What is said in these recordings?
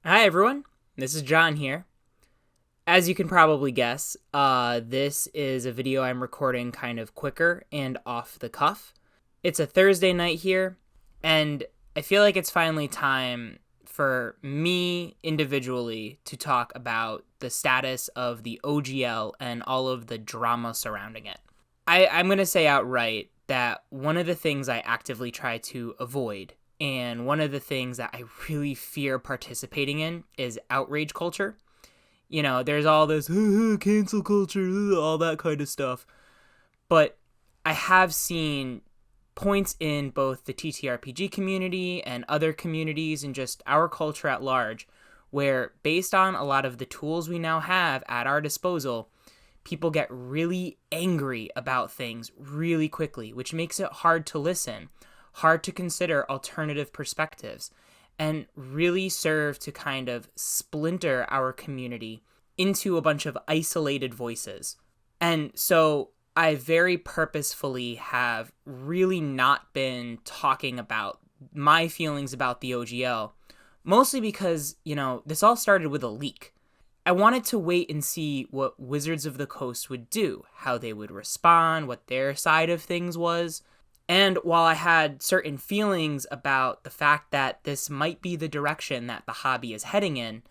Hi, everyone. This is John here. As you can probably guess, this is a video I'm recording kind of quicker and off the cuff. It's a Thursday night here, and I feel like it's finally time for me individually to talk about the status of the OGL and all of the drama surrounding it. I'm going to say outright that one of the things I actively try to avoid and one of the things that I really fear participating in is outrage culture. You know, there's all this cancel culture, all that kind of stuff. But I have seen points in both the TTRPG community and other communities and just our culture at large where, based on a lot of the tools we now have at our disposal, people get really angry about things really quickly, which makes it hard to listen, hard to consider alternative perspectives, and really serve to kind of splinter our community into a bunch of isolated voices. And so I very purposefully have really not been talking about my feelings about the OGL, mostly because, this all started with a leak. I wanted to wait and see what Wizards of the Coast would do, how they would respond, what their side of things was. And while I had certain feelings about the fact that this might be the direction that the hobby is heading in,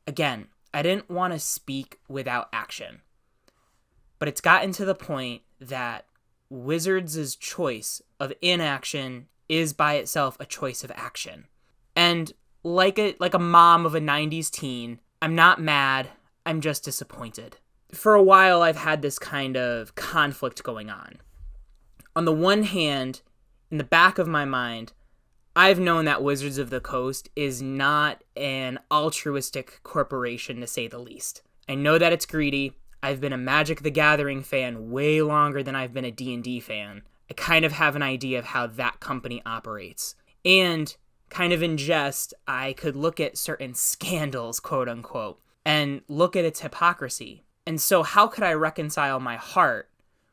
again, I didn't want to speak without action. But it's gotten to the point that Wizards' choice of inaction is by itself a choice of action. And like a mom of a 90s teen, I'm not mad, I'm just disappointed. For a while, I've had this kind of conflict going on. On the one hand, in the back of my mind, I've known that Wizards of the Coast is not an altruistic corporation, to say the least. I know that it's greedy. I've been a Magic the Gathering fan way longer than I've been a D&D fan. I kind of have an idea of how that company operates. And kind of in jest, I could look at certain scandals, quote unquote, and look at its hypocrisy. And so how could I reconcile my heart,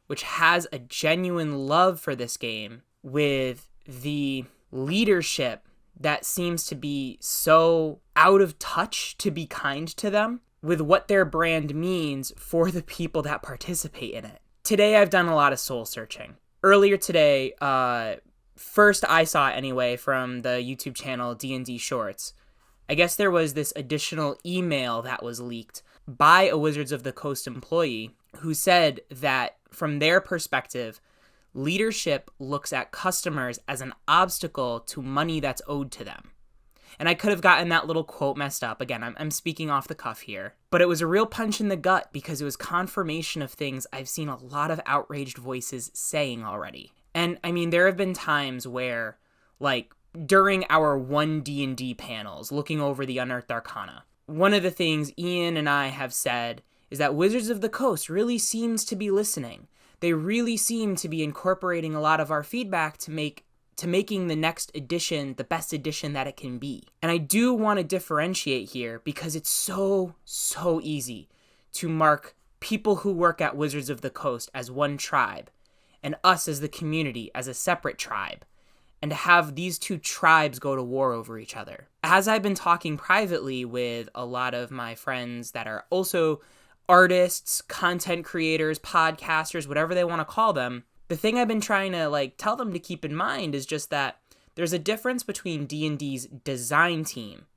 which has a genuine love for this game, with the leadership that seems to be so out of touch to be kind to them, with what their brand means for the people that participate in it? Today, I've done a lot of soul searching. Earlier today, first I saw it anyway from the YouTube channel D&D Shorts. I guess there was this additional email that was leaked by a Wizards of the Coast employee who said that from their perspective, leadership looks at customers as an obstacle to money that's owed to them. And I could have gotten that little quote messed up. Again, I'm speaking off the cuff here. But it was a real punch in the gut because it was confirmation of things I've seen a lot of outraged voices saying already. And I mean, there have been times where, like, during our 1D&D panels, looking over the Unearthed Arcana, one of the things Ian and I have said is that Wizards of the Coast really seems to be listening. They really seem to be incorporating a lot of our feedback to making the next edition the best edition that it can be. And I do want to differentiate here because it's so easy to mark people who work at Wizards of the Coast as one tribe and us as the community as a separate tribe, and to have these two tribes go to war over each other. As I've been talking privately with a lot of my friends that are also artists, content creators, podcasters, whatever they want to call them, the thing I've been trying to tell them to keep in mind is just that there's a difference between D&D's design team,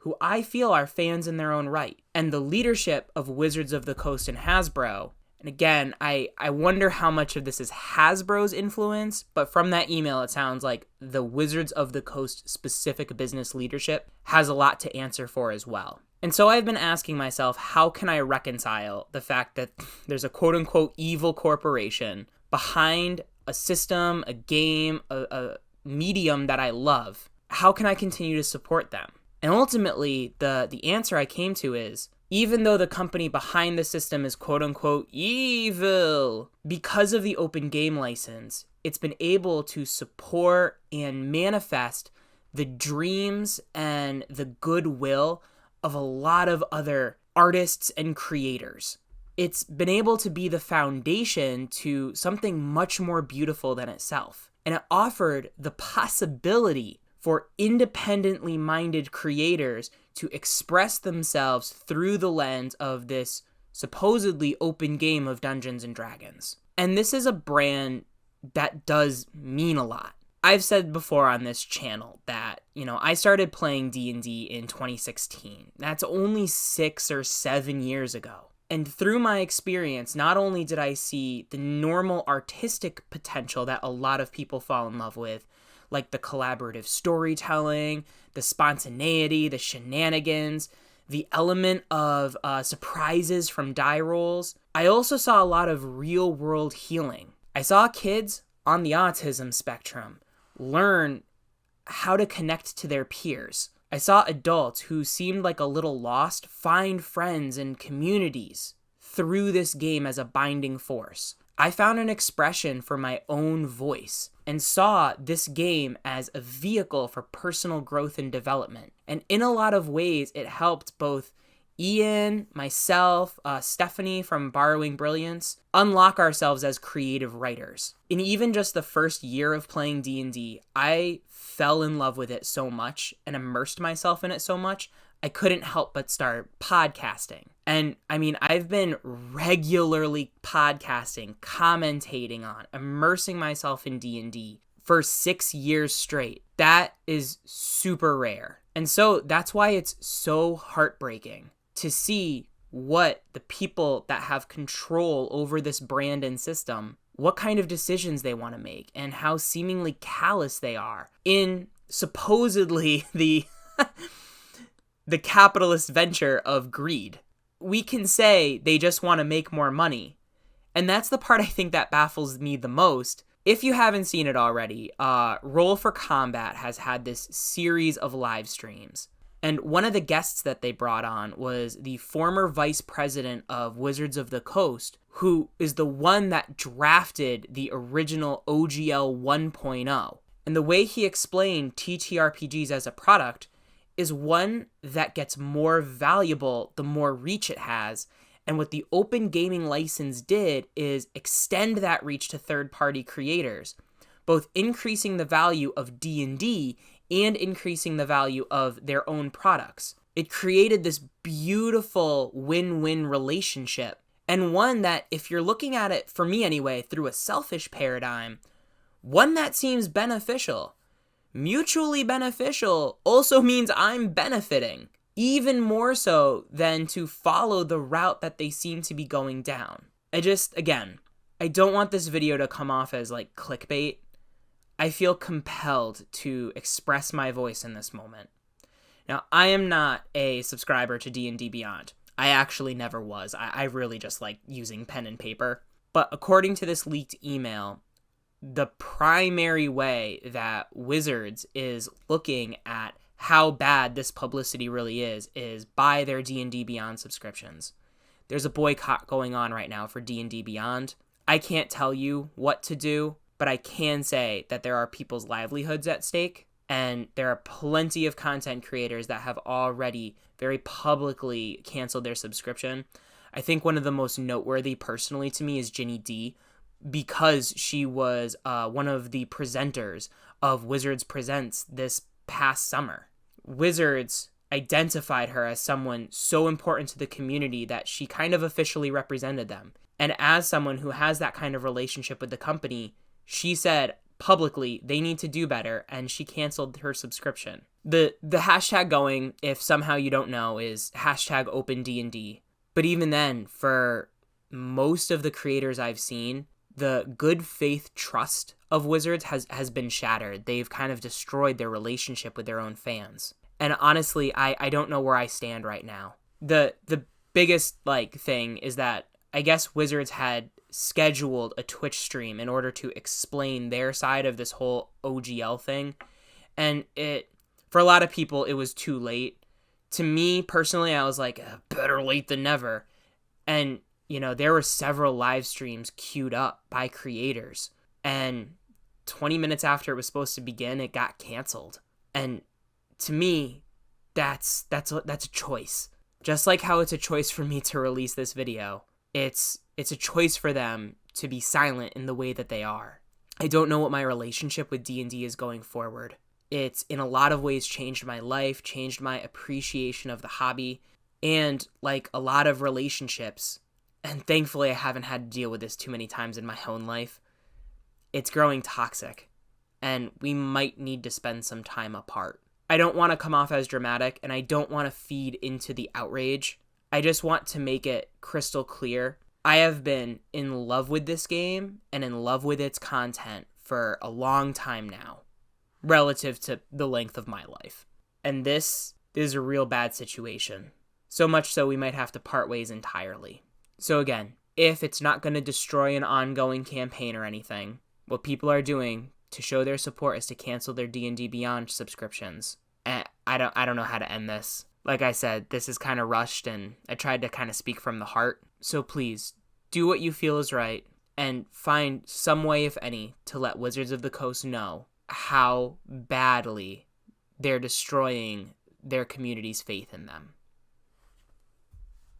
who I feel are fans in their own right, and the leadership of Wizards of the Coast and Hasbro. And again, I wonder how much of this is Hasbro's influence, but from that email, it sounds like the Wizards of the Coast specific business leadership has a lot to answer for as well. And so I've been asking myself, how can I reconcile the fact that there's a quote-unquote evil corporation behind a system, a game, a medium that I love? How can I continue to support them? And ultimately, the answer I came to is, even though the company behind the system is quote-unquote evil, because of the open game license, it's been able to support and manifest the dreams and the goodwill of a lot of other artists and creators. It's been able to be the foundation to something much more beautiful than itself. And it offered the possibility for independently minded creators to express themselves through the lens of this supposedly open game of Dungeons and Dragons. And this is a brand that does mean a lot. I've said before on this channel that, I started playing D&D in 2016. That's only 6 or 7 years ago. And through my experience, not only did I see the normal artistic potential that a lot of people fall in love with, like the collaborative storytelling, the spontaneity, the shenanigans, the element of surprises from die rolls, I also saw a lot of real-world healing. I saw kids on the autism spectrum learn how to connect to their peers. I saw adults who seemed like a little lost find friends and communities through this game as a binding force. I found an expression for my own voice and saw this game as a vehicle for personal growth and development. And in a lot of ways, it helped both Ian, myself, Stephanie from Borrowing Brilliance, unlock ourselves as creative writers. In even just the first year of playing D&D, I fell in love with it so much and immersed myself in it so much, I couldn't help but start podcasting. And I've been regularly podcasting, commentating on, immersing myself in D&D for 6 years straight. That is super rare. And so that's why it's so heartbreaking to see what the people that have control over this brand and system, what kind of decisions they want to make, and how seemingly callous they are in supposedly the capitalist venture of greed. We can say they just want to make more money. And that's the part I think that baffles me the most. If you haven't seen it already, Roll for Combat has had this series of live streams. And one of the guests that they brought on was the former vice president of Wizards of the Coast, who is the one that drafted the original OGL 1.0. And the way he explained TTRPGs as a product is one that gets more valuable the more reach it has. And what the Open Gaming License did is extend that reach to third-party creators, both increasing the value of D&D and increasing the value of their own products. It created this beautiful win-win relationship, and one that, if you're looking at it, for me anyway, through a selfish paradigm, one that seems beneficial. Mutually beneficial also means I'm benefiting, even more so than to follow the route that they seem to be going down. I don't want this video to come off as like clickbait. I feel compelled to express my voice in this moment. Now, I am not a subscriber to D&D Beyond. I actually never was. I really just like using pen and paper. But according to this leaked email, the primary way that Wizards is looking at how bad this publicity really is buy their D&D Beyond subscriptions. There's a boycott going on right now for D&D Beyond. I can't tell you what to do, but I can say that there are people's livelihoods at stake, and there are plenty of content creators that have already very publicly canceled their subscription. I think one of the most noteworthy personally to me is Ginny D, because she was one of the presenters of Wizards Presents this past summer. Wizards identified her as someone so important to the community that she kind of officially represented them. And as someone who has that kind of relationship with the company, she said publicly they need to do better, and she canceled her subscription. The hashtag going, if somehow you don't know, is hashtag OpenD&D. But even then, for most of the creators I've seen, the good faith trust of Wizards has been shattered. They've kind of destroyed their relationship with their own fans. And honestly, I don't know where I stand right now. The biggest thing is that I guess Wizards had scheduled a Twitch stream in order to explain their side of this whole OGL thing. And for a lot of people, it was too late. To me, personally, I was like, better late than never. And, there were several live streams queued up by creators. And 20 minutes after it was supposed to begin, it got canceled. And to me, that's a choice. Just like how it's a choice for me to release this video. It's a choice for them to be silent in the way that they are. I don't know what my relationship with D&D is going forward. It's in a lot of ways changed my life, changed my appreciation of the hobby, and like a lot of relationships. And thankfully, I haven't had to deal with this too many times in my own life. It's growing toxic, and we might need to spend some time apart. I don't want to come off as dramatic, and I don't want to feed into the outrage. I just want to make it crystal clear. I have been in love with this game and in love with its content for a long time now, relative to the length of my life. And this is a real bad situation. So much so we might have to part ways entirely. So again, if it's not going to destroy an ongoing campaign or anything, what people are doing to show their support is to cancel their D&D Beyond subscriptions. And I don't know how to end this. Like I said, this is kind of rushed, and I tried to kind of speak from the heart. So please, do what you feel is right, and find some way, if any, to let Wizards of the Coast know how badly they're destroying their community's faith in them.